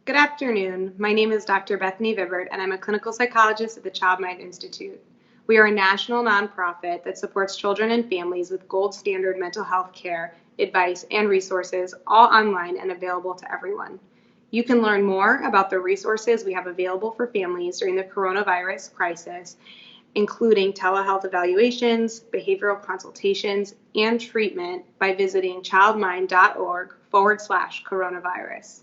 Good afternoon. My name is Dr. Bethany Vibert, and I'm a clinical psychologist at the Child Mind Institute. We are a national nonprofit that supports children and families with gold standard mental health care, advice, and resources, all online and available to everyone. You can learn more about the resources we have available for families during the coronavirus crisis, including telehealth evaluations, behavioral consultations, and treatment by visiting childmind.org/coronavirus.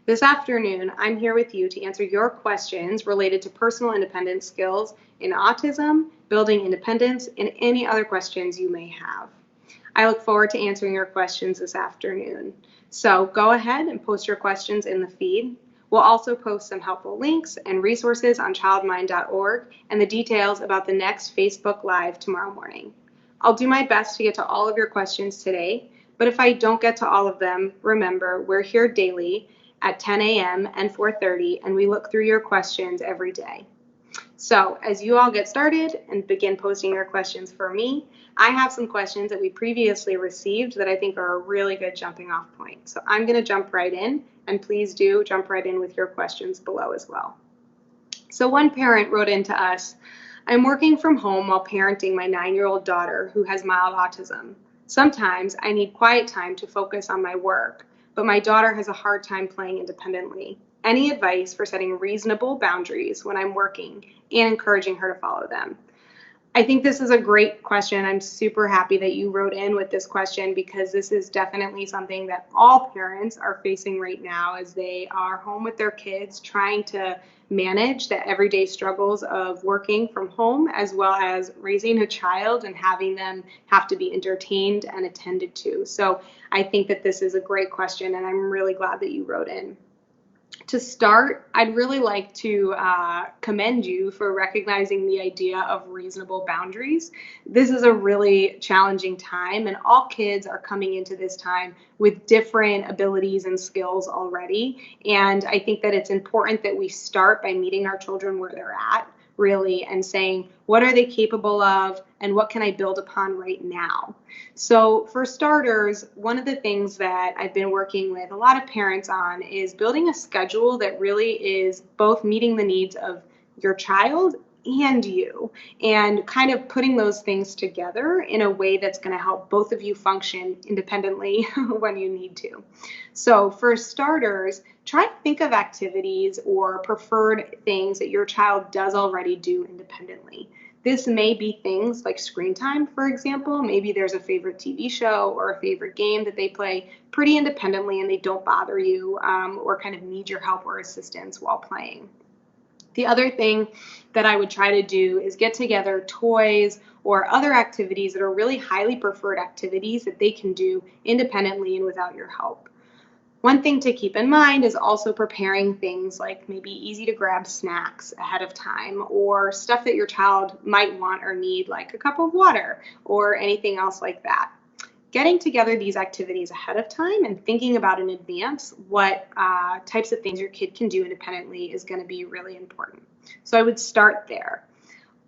This afternoon, I'm here with you to answer your questions related to personal independence skills in autism, building independence, and any other questions you may have. I look forward to answering your questions this afternoon. So go ahead and post your questions in the feed. We'll also post some helpful links and resources on childmind.org and the details about the next Facebook Live tomorrow morning. I'll do my best to get to all of your questions today, but if I don't get to all of them, remember, we're here daily at 10 a.m. and 4:30, and we look through your questions every day. So as you all get started and begin posting your questions for me, I have some questions that we previously received that I think are a really good jumping off point. So I'm going to jump right in, and please do jump right in with your questions below as well. So one parent wrote into us, I'm working from home while parenting my 9-year-old daughter who has mild autism. Sometimes I need quiet time to focus on my work, but my daughter has a hard time playing independently. Any advice for setting reasonable boundaries when I'm working and encouraging her to follow them? I think this is a great question. I'm super happy that you wrote in with this question because this is definitely something that all parents are facing right now as they are home with their kids, trying to manage the everyday struggles of working from home as well as raising a child and having them have to be entertained and attended to. So I think that this is a great question, and I'm really glad that you wrote in. To start, I'd really like to commend you for recognizing the idea of reasonable boundaries. This is a really challenging time, and all kids are coming into this time with different abilities and skills already. And I think that it's important that we start by meeting our children where they're at, really, and saying, what are they capable of and what can I build upon right now? So for starters, one of the things that I've been working with a lot of parents on is building a schedule that really is both meeting the needs of your child and you, and kind of putting those things together in a way that's going to help both of you function independently when you need to. So for starters, try to think of activities or preferred things that your child does already do independently. This may be things like screen time, for example. Maybe there's a favorite TV show or a favorite game that they play pretty independently and they don't bother you or kind of need your help or assistance while playing. The other thing that I would try to do is get together toys or other activities that are really highly preferred activities that they can do independently and without your help. One thing to keep in mind is also preparing things like maybe easy to grab snacks ahead of time or stuff that your child might want or need, like a cup of water or anything else like that. Getting together these activities ahead of time and thinking about in advance what types of things your kid can do independently is going to be really important. So I would start there.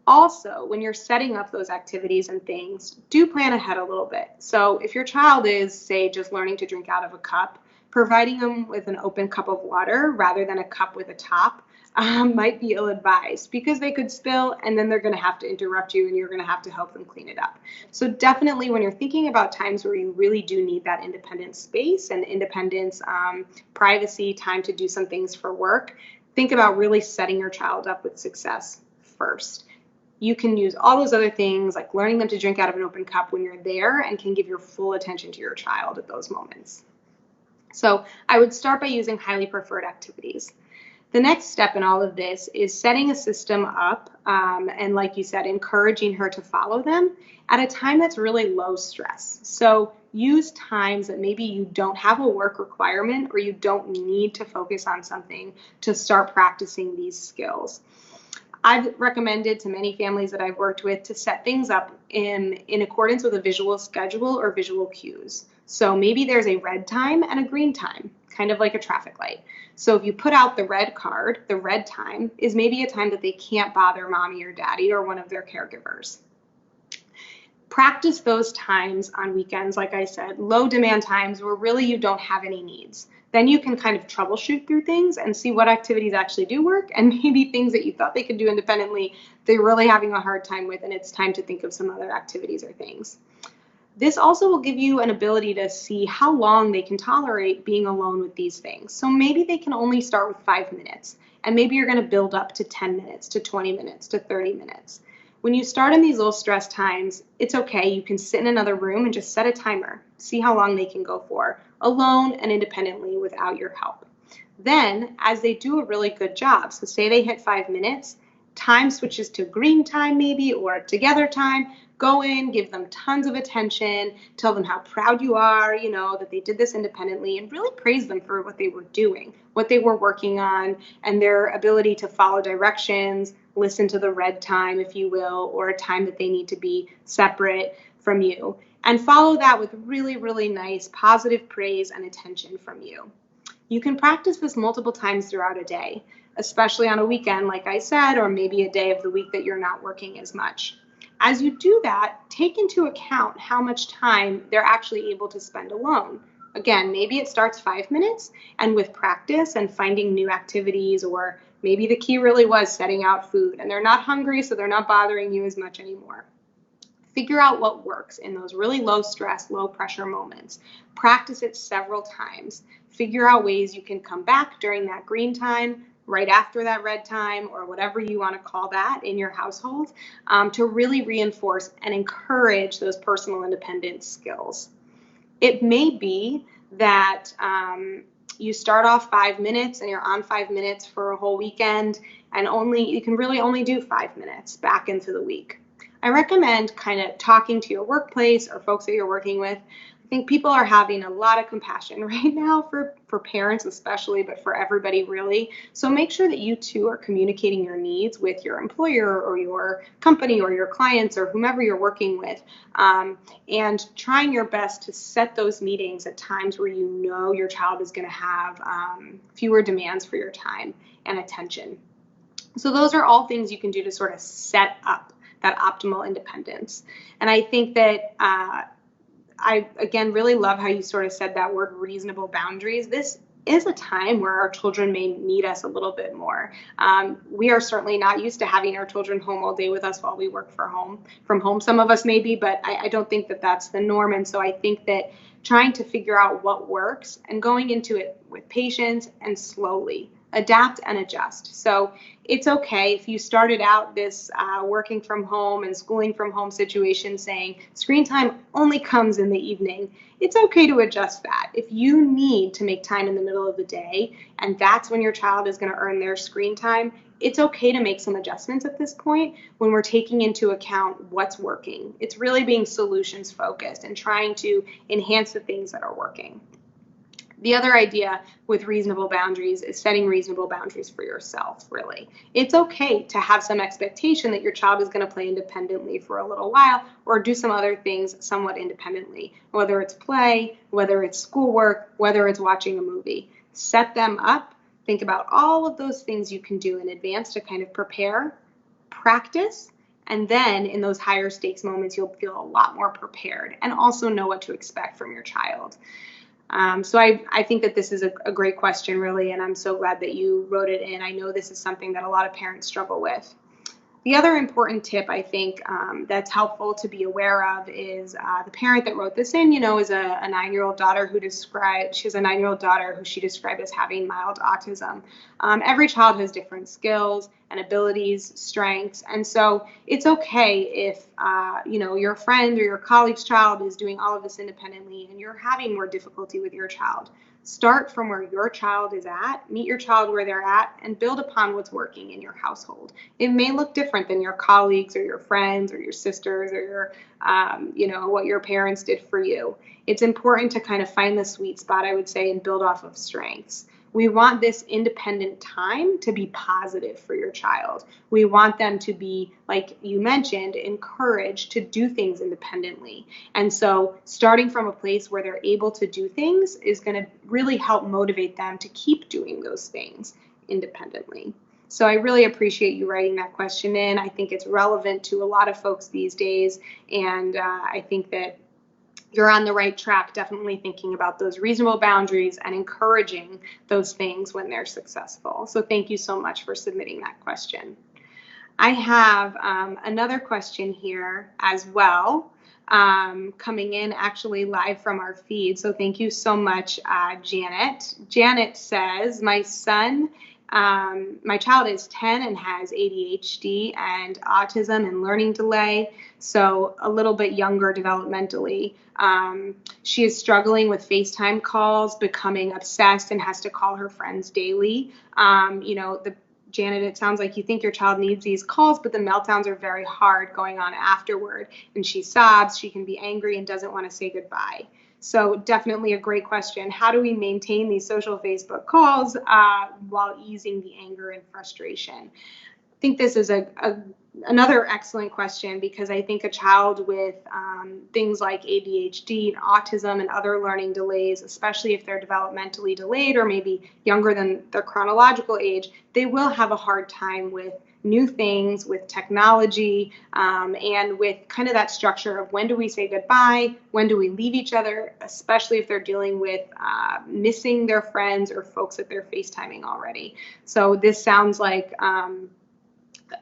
Also, when you're setting up those activities and things, do plan ahead a little bit. So if your child is, say, just learning to drink out of a cup, providing them with an open cup of water rather than a cup with a top might be ill-advised because they could spill and then they're going to have to interrupt you and you're going to have to help them clean it up. So definitely when you're thinking about times where you really do need that independent space and independence, privacy, time to do some things for work, think about really setting your child up with success first. You can use all those other things like learning them to drink out of an open cup when you're there and can give your full attention to your child at those moments. So I would start by using highly preferred activities. The next step in all of this is setting a system up and, like you said, encouraging her to follow them at a time that's really low stress. So use times that maybe you don't have a work requirement or you don't need to focus on something to start practicing these skills. I've recommended to many families that I've worked with to set things up in accordance with a visual schedule or visual cues. So maybe there's a red time and a green time, kind of like a traffic light. So if you put out the red card, the red time is maybe a time that they can't bother mommy or daddy or one of their caregivers. Practice those times on weekends, like I said, low demand times where really you don't have any needs. Then you can kind of troubleshoot through things and see what activities actually do work, and maybe things that you thought they could do independently, they're really having a hard time with, and it's time to think of some other activities or things. This also will give you an ability to see how long they can tolerate being alone with these things. So maybe they can only start with 5 minutes, and maybe you're going to build up to 10 minutes, to 20 minutes, to 30 minutes. When you start in these low stress times, it's okay. You can sit in another room and just set a timer. See how long they can go for, alone and independently without your help. Then, as they do a really good job, so say they hit 5 minutes, time switches to green time maybe, or together time. Go in, give them tons of attention, tell them how proud you are, that they did this independently, and really praise them for what they were doing, what they were working on, and their ability to follow directions, listen to the red time, if you will, or a time that they need to be separate from you. And follow that with really, really nice positive praise and attention from you. You can practice this multiple times throughout a day, especially on a weekend, like I said, or maybe a day of the week that you're not working as much. As you do that, take into account how much time they're actually able to spend alone. Again, maybe it starts 5 minutes, and with practice and finding new activities, or maybe the key really was setting out food and they're not hungry, so they're not bothering you as much anymore. Figure out what works in those really low stress, low pressure moments. Practice it several times. Figure out ways you can come back during that green time, right after that red time, or whatever you want to call that in your household, to really reinforce and encourage those personal independence skills. It may be that you start off 5 minutes and you're on 5 minutes for a whole weekend, and you can really only do 5 minutes back into the week. I recommend kind of talking to your workplace or folks that you're working with. I think people are having a lot of compassion right now for parents especially, but for everybody really. So make sure that you too are communicating your needs with your employer or your company or your clients or whomever you're working with, and trying your best to set those meetings at times where you know your child is going to have fewer demands for your time and attention. So those are all things you can do to sort of set up that optimal independence. And I think that I, again, really love how you sort of said that word reasonable boundaries. This is a time where our children may need us a little bit more. We are certainly not used to having our children home all day with us while we work from home. Some of us may be, but I don't think that that's the norm. And so I think that trying to figure out what works and going into it with patience and slowly. Adapt and adjust. So it's okay if you started out this working from home and schooling from home situation saying screen time only comes in the evening. It's okay to adjust that. If you need to make time in the middle of the day and that's when your child is going to earn their screen time, it's okay to make some adjustments at this point when we're taking into account what's working. It's really being solutions focused and trying to enhance the things that are working. The other idea with reasonable boundaries is setting reasonable boundaries for yourself, really. It's okay to have some expectation that your child is going to play independently for a little while or do some other things somewhat independently, whether it's play, whether it's schoolwork, whether it's watching a movie. Set them up. Think about all of those things you can do in advance to kind of prepare, practice, and then in those higher stakes moments, you'll feel a lot more prepared and also know what to expect from your child. So I think that this is a great question, really, and I'm so glad that you wrote it in. I know this is something that a lot of parents struggle with. The other important tip I think that's helpful to be aware of is the parent that wrote this in, is a 9-year-old daughter she has a 9-year-old daughter who she described as having mild autism. Every child has different skills and abilities, strengths, and so it's okay if your friend or your colleague's child is doing all of this independently and you're having more difficulty with your child. Start from where your child is at, meet your child where they're at, and build upon what's working in your household. It may look different than your colleagues or your friends or your sisters or what your parents did for you. It's important to kind of find the sweet spot, I would say, and build off of strengths. We want this independent time to be positive for your child. We want them to be, like you mentioned, encouraged to do things independently. And so starting from a place where they're able to do things is going to really help motivate them to keep doing those things independently. So I really appreciate you writing that question in. I think it's relevant to a lot of folks these days, and I think that you're on the right track, definitely thinking about those reasonable boundaries and encouraging those things when they're successful. So thank you so much for submitting that question. I have another question here as well, coming in actually live from our feed. So thank you so much, Janet. Janet says, my child is 10 and has ADHD and autism and learning delay, so a little bit younger developmentally. She is struggling with FaceTime calls, becoming obsessed, and has to call her friends daily. Janet, it sounds like you think your child needs these calls, but the meltdowns are very hard going on afterward. And she sobs, she can be angry, and doesn't want to say goodbye. So definitely a great question. How do we maintain these social Facebook calls while easing the anger and frustration? I think this is another excellent question, because I think a child with things like ADHD and autism and other learning delays, especially if they're developmentally delayed or maybe younger than their chronological age, they will have a hard time with new things, with technology, and with kind of that structure of when do we say goodbye, when do we leave each other, especially if they're dealing with missing their friends or folks that they're FaceTiming already. So this sounds like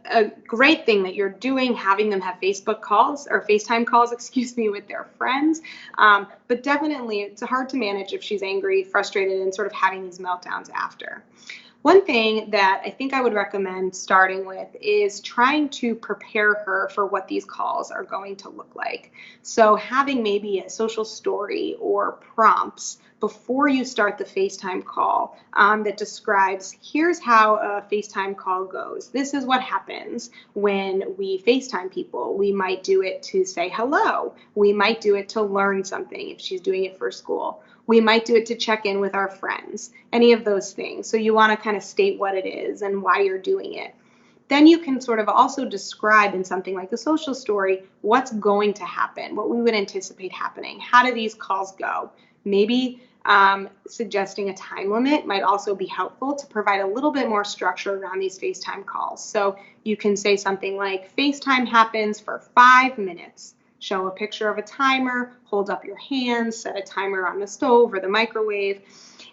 a great thing that you're doing, having them have Facebook calls or FaceTime calls, with their friends. But definitely it's hard to manage if she's angry, frustrated, and sort of having these meltdowns after. One thing that I think I would recommend starting with is trying to prepare her for what these calls are going to look like. So having maybe a social story or prompts before you start the FaceTime call that describes, here's how a FaceTime call goes. This is what happens when we FaceTime people. We might do it to say hello. We might do it to learn something if she's doing it for school. We might do it to check in with our friends, any of those things. So you want to kind of state what it is and why you're doing it. Then you can sort of also describe in something like a social story what's going to happen, what we would anticipate happening. How do these calls go? Maybe suggesting a time limit might also be helpful to provide a little bit more structure around these FaceTime calls. So you can say something like, FaceTime happens for 5 minutes. Show a picture of a timer, hold up your hands, set a timer on the stove or the microwave,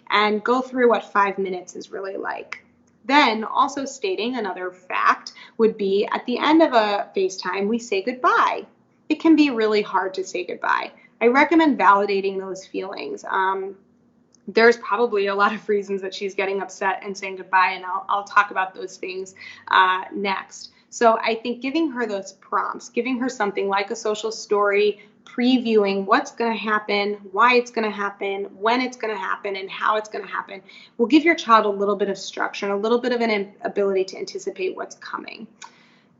and go through what 5 minutes is really like. Then also stating another fact would be, at the end of a FaceTime, we say goodbye. It can be really hard to say goodbye. I recommend validating those feelings. There's probably a lot of reasons that she's getting upset and saying goodbye, and I'll talk about those things next. So I think giving her those prompts, giving her something like a social story, previewing what's going to happen, why it's going to happen, when it's going to happen, and how it's going to happen, will give your child a little bit of structure and a little bit of an ability to anticipate what's coming.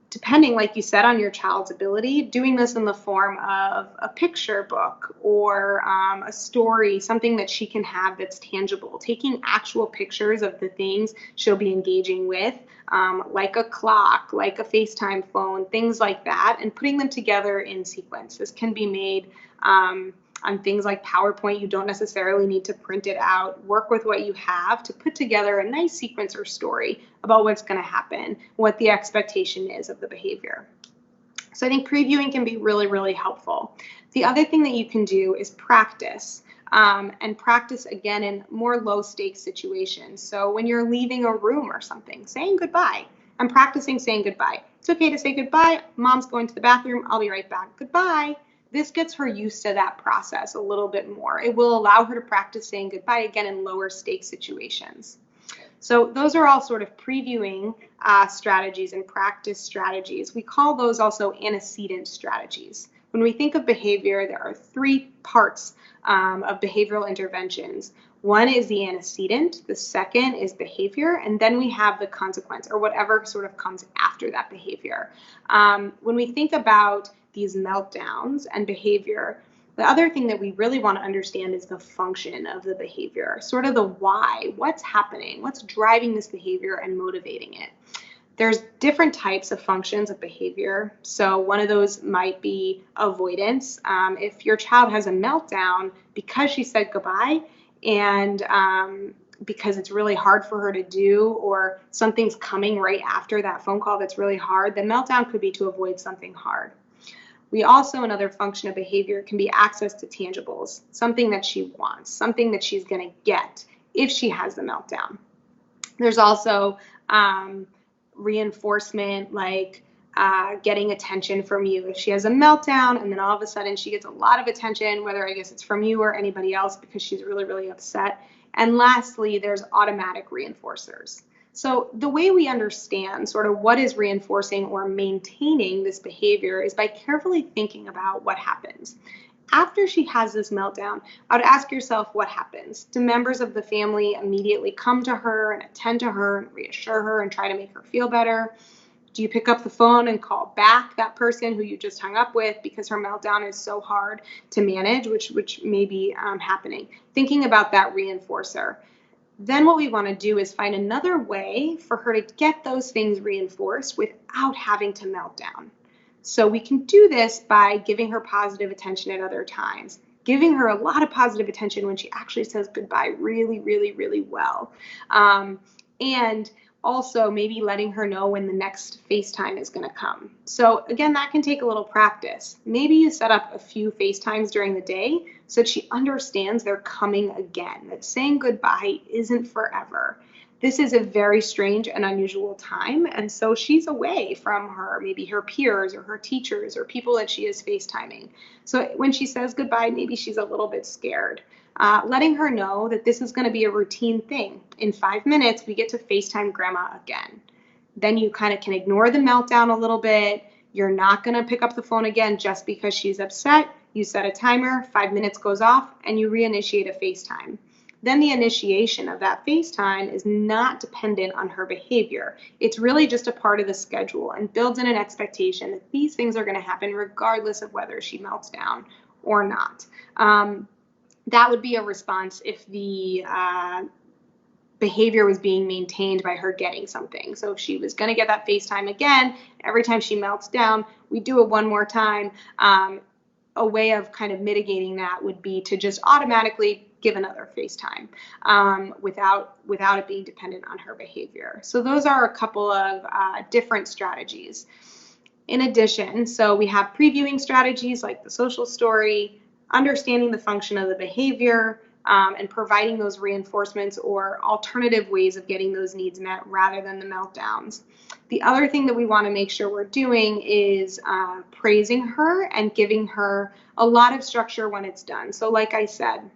Depending, like you said, on your child's ability, doing this in the form of a picture book or a story, something that she can have that's tangible, taking actual pictures of the things she'll be engaging with, like a clock, like a FaceTime phone, things like that, and putting them together in sequence. This can be made on things like PowerPoint. You don't necessarily need to print it out. Work with what you have to put together a nice sequence or story about what's going to happen, what the expectation is of the behavior. So I think previewing can be really, really helpful. The other thing that you can do is practice. And practice again in more low stakes situations. So when you're leaving a room or something, saying goodbye. I'm practicing saying goodbye. It's okay to say goodbye. Mom's going to the bathroom. I'll be right back. Goodbye. This gets her used to that process a little bit more. It will allow her to practice saying goodbye again in lower stakes situations. So those are all sort of previewing strategies and practice strategies. We call those also antecedent strategies. When we think of behavior, there are 3 parts of behavioral interventions. One is the antecedent, the second is behavior, and then we have the consequence, or whatever sort of comes after that behavior. When we think about these meltdowns and behavior, the other thing that we really want to understand is the function of the behavior, sort of the why, what's happening, what's driving this behavior and motivating it. There's different types of functions of behavior. So one of those might be avoidance. If your child has a meltdown because she said goodbye and because it's really hard for her to do, or something's coming right after that phone call that's really hard, the meltdown could be to avoid something hard. We also, another function of behavior can be access to tangibles, something that she wants, something that she's going to get if she has the meltdown. There's also reinforcement, like getting attention from you. If she has a meltdown and then all of a sudden she gets a lot of attention, whether I guess it's from you or anybody else because she's really, really upset. And lastly, there's automatic reinforcers. So the way we understand sort of what is reinforcing or maintaining this behavior is by carefully thinking about what happens. After she has this meltdown, I would ask yourself what happens. Do members of the family immediately come to her and attend to her and reassure her and try to make her feel better? Do you pick up the phone and call back that person who you just hung up with because her meltdown is so hard to manage, which may be happening? Thinking about that reinforcer. Then what we want to do is find another way for her to get those things reinforced without having to melt down. So we can do this by giving her positive attention at other times, giving her a lot of positive attention when she actually says goodbye really, really, really well. And also maybe letting her know when the next FaceTime is going to come. So again, that can take a little practice. Maybe you set up a few FaceTimes during the day so that she understands they're coming again, that saying goodbye isn't forever. This is a very strange and unusual time, and so she's away from maybe her peers or her teachers or people that she is FaceTiming. So when she says goodbye, maybe she's a little bit scared. Letting her know that this is going to be a routine thing. In 5 minutes, we get to FaceTime grandma again. Then you kind of can ignore the meltdown a little bit. You're not going to pick up the phone again just because she's upset. You set a timer, 5 minutes goes off, and you reinitiate a FaceTime. Then the initiation of that FaceTime is not dependent on her behavior. It's really just a part of the schedule and builds in an expectation that these things are going to happen regardless of whether she melts down or not. That would be a response if the behavior was being maintained by her getting something. So if she was going to get that FaceTime again, every time she melts down, we do it one more time. A way of kind of mitigating that would be to just automatically give another FaceTime without it being dependent on her behavior. So those are a couple of different strategies. In addition, so we have previewing strategies like the social story, understanding the function of the behavior, and providing those reinforcements or alternative ways of getting those needs met rather than the meltdowns. The other thing that we want to make sure we're doing is praising her and giving her a lot of structure when it's done. So like I said,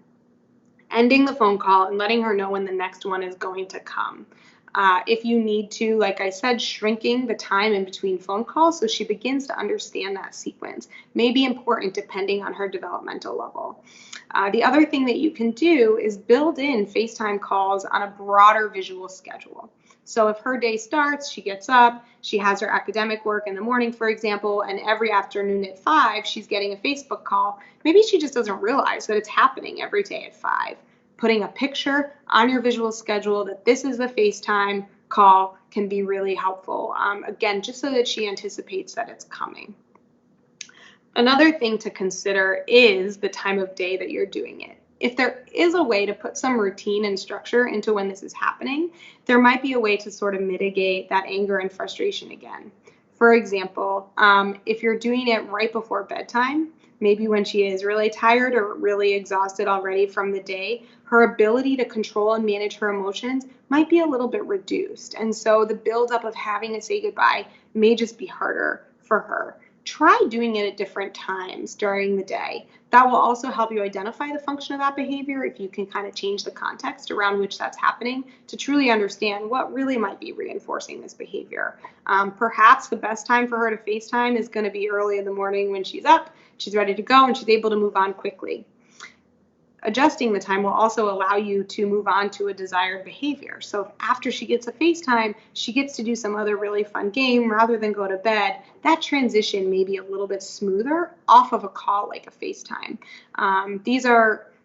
ending the phone call and letting her know when the next one is going to come. If you need to, like I said, shrinking the time in between phone calls so she begins to understand that sequence may be important depending on her developmental level. The other thing that you can do is build in FaceTime calls on a broader visual schedule. So if her day starts, she gets up, she has her academic work in the morning, for example, and every afternoon at 5, she's getting a Facebook call. Maybe she just doesn't realize that it's happening every day at 5. Putting a picture on your visual schedule that this is the FaceTime call can be really helpful. Again, just so that she anticipates that it's coming. Another thing to consider is the time of day that you're doing it. If there is a way to put some routine and structure into when this is happening, there might be a way to sort of mitigate that anger and frustration again. For example, if you're doing it right before bedtime, maybe when she is really tired or really exhausted already from the day, her ability to control and manage her emotions might be a little bit reduced. And so the buildup of having to say goodbye may just be harder for her. Try doing it at different times during the day. That will also help you identify the function of that behavior if you can kind of change the context around which that's happening to truly understand what really might be reinforcing this behavior. Perhaps the best time for her to FaceTime is going to be early in the morning when she's up, she's ready to go, and she's able to move on quickly. Adjusting the time will also allow you to move on to a desired behavior. So if after she gets a FaceTime, she gets to do some other really fun game rather than go to bed, that transition may be a little bit smoother off of a call like a FaceTime.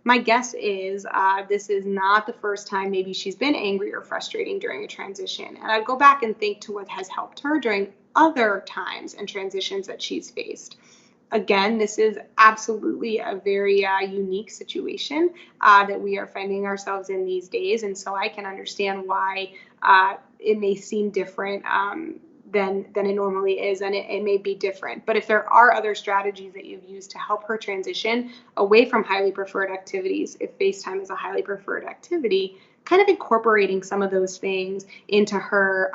My guess is this is not the first time maybe she's been angry or frustrating during a transition. And I'd go back and think to what has helped her during other times and transitions that she's faced. Again, this is absolutely a very unique situation that we are finding ourselves in these days. And so I can understand why it may seem different than it normally is, and it may be different. But if there are other strategies that you've used to help her transition away from highly preferred activities, if FaceTime is a highly preferred activity, kind of incorporating some of those things into her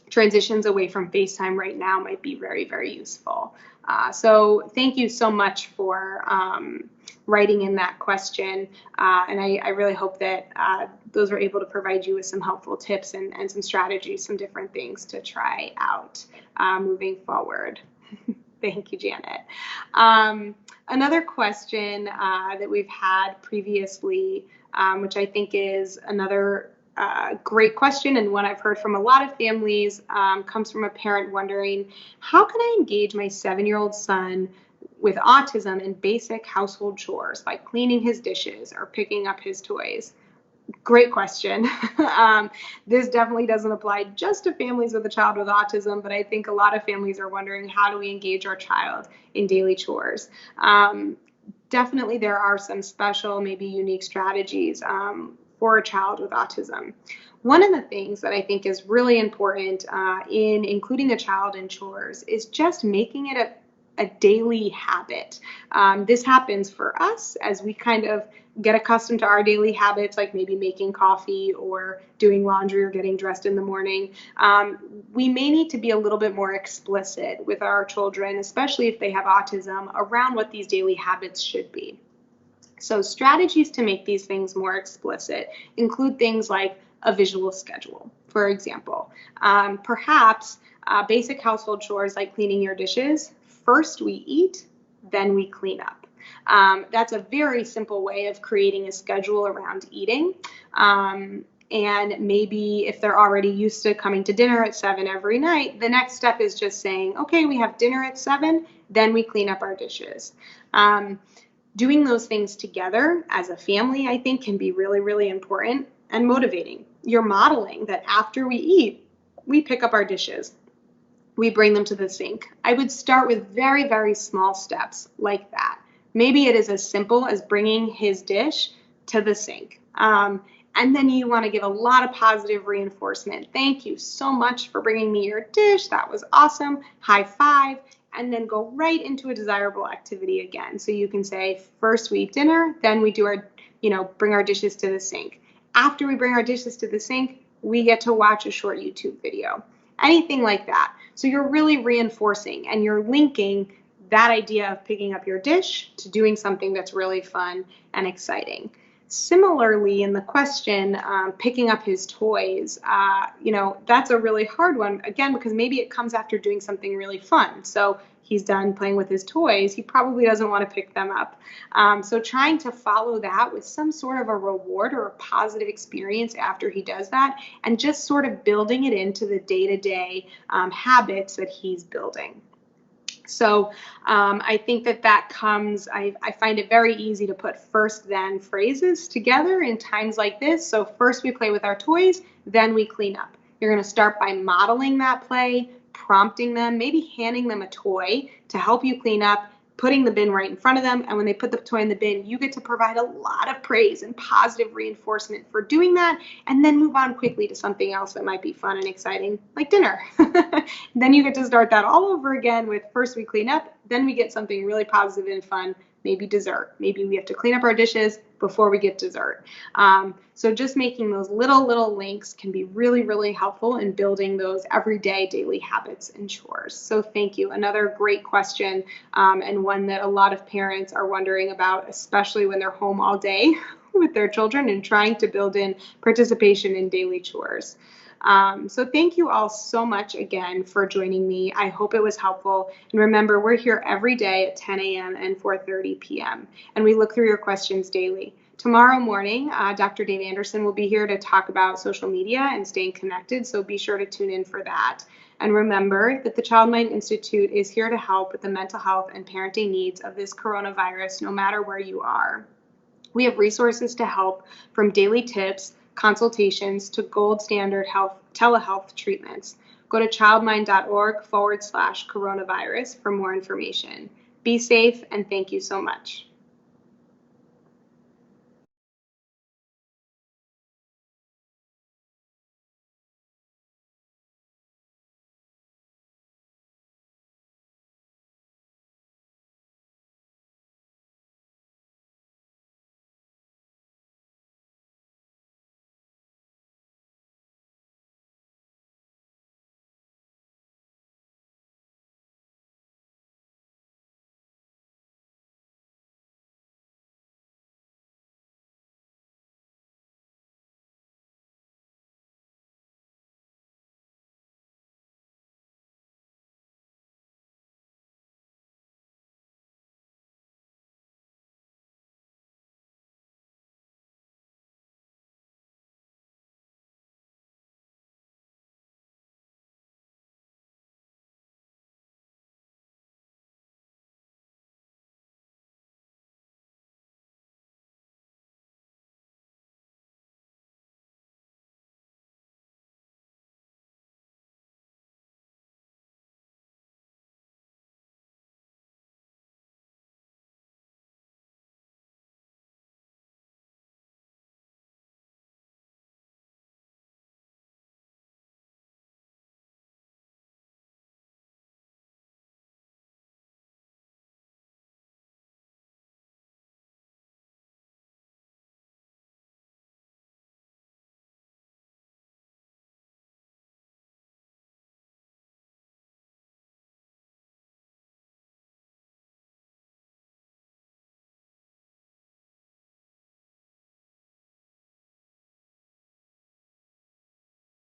transitions away from FaceTime right now might be very, very useful. So thank you so much for writing in that question. And I really hope that those were able to provide you with some helpful tips and some strategies, some different things to try out moving forward. Thank you, Janet. Another question that we've had previously, which I think is another great question, and one I've heard from a lot of families, comes from a parent wondering, how can I engage my 7-year-old son with autism in basic household chores, like cleaning his dishes or picking up his toys? Great question. This definitely doesn't apply just to families with a child with autism, but I think a lot of families are wondering, how do we engage our child in daily chores? Definitely there are some special, maybe unique strategies for a child with autism. One of the things that I think is really important in including a child in chores is just making it a daily habit. This happens for us as we kind of get accustomed to our daily habits, like maybe making coffee or doing laundry or getting dressed in the morning. We may need to be a little bit more explicit with our children, especially if they have autism, around what these daily habits should be. So strategies to make these things more explicit include things like a visual schedule, for example. Perhaps basic household chores like cleaning your dishes. First we eat, then we clean up. That's a very simple way of creating a schedule around eating. And maybe if they're already used to coming to dinner at 7 every night, the next step is just saying, okay, we have dinner at 7, then we clean up our dishes. Doing those things together as a family, I think, can be really, really important and motivating. You're modeling that after we eat, we pick up our dishes. We bring them to the sink. I would start with very, very small steps like that. Maybe it is as simple as bringing his dish to the sink. And then you want to give a lot of positive reinforcement. Thank you so much for bringing me your dish. That was awesome. High five. And then go right into a desirable activity again. So you can say, first we eat dinner, then we do our, bring our dishes to the sink. After we bring our dishes to the sink, we get to watch a short YouTube video. Anything like that. So you're really reinforcing and you're linking that idea of picking up your dish to doing something that's really fun and exciting. Similarly, in the question, picking up his toys, that's a really hard one, again, because maybe it comes after doing something really fun. So he's done playing with his toys. He probably doesn't want to pick them up. So trying to follow that with some sort of a reward or a positive experience after he does that, and just sort of building it into the day-to-day habits that he's building. So I think that comes, I find it very easy to put first then phrases together in times like this. So first we play with our toys, then we clean up. You're going to start by modeling that play, prompting them, maybe handing them a toy to help you clean up, putting the bin right in front of them. And when they put the toy in the bin, you get to provide a lot of praise and positive reinforcement for doing that, and then move on quickly to something else that might be fun and exciting, like dinner. Then you get to start that all over again with first we clean up, then we get something really positive and fun, maybe dessert. Maybe we have to clean up our dishes before we get dessert. So just making those little links can be really, really helpful in building those everyday daily habits and chores. So thank you. Another great question, and one that a lot of parents are wondering about, especially when they're home all day with their children and trying to build in participation in daily chores. So thank you all so much again for joining me. I hope it was helpful. And remember, we're here every day at 10 a.m. and 4:30 p.m. and we look through your questions daily. Tomorrow morning, Dr. Dave Anderson will be here to talk about social media and staying connected, so be sure to tune in for that. And remember that the Child Mind Institute is here to help with the mental health and parenting needs of this coronavirus, no matter where you are. We have resources to help, from daily tips, consultations, to gold standard telehealth treatments. Go to childmind.org/coronavirus for more information. Be safe, and thank you so much.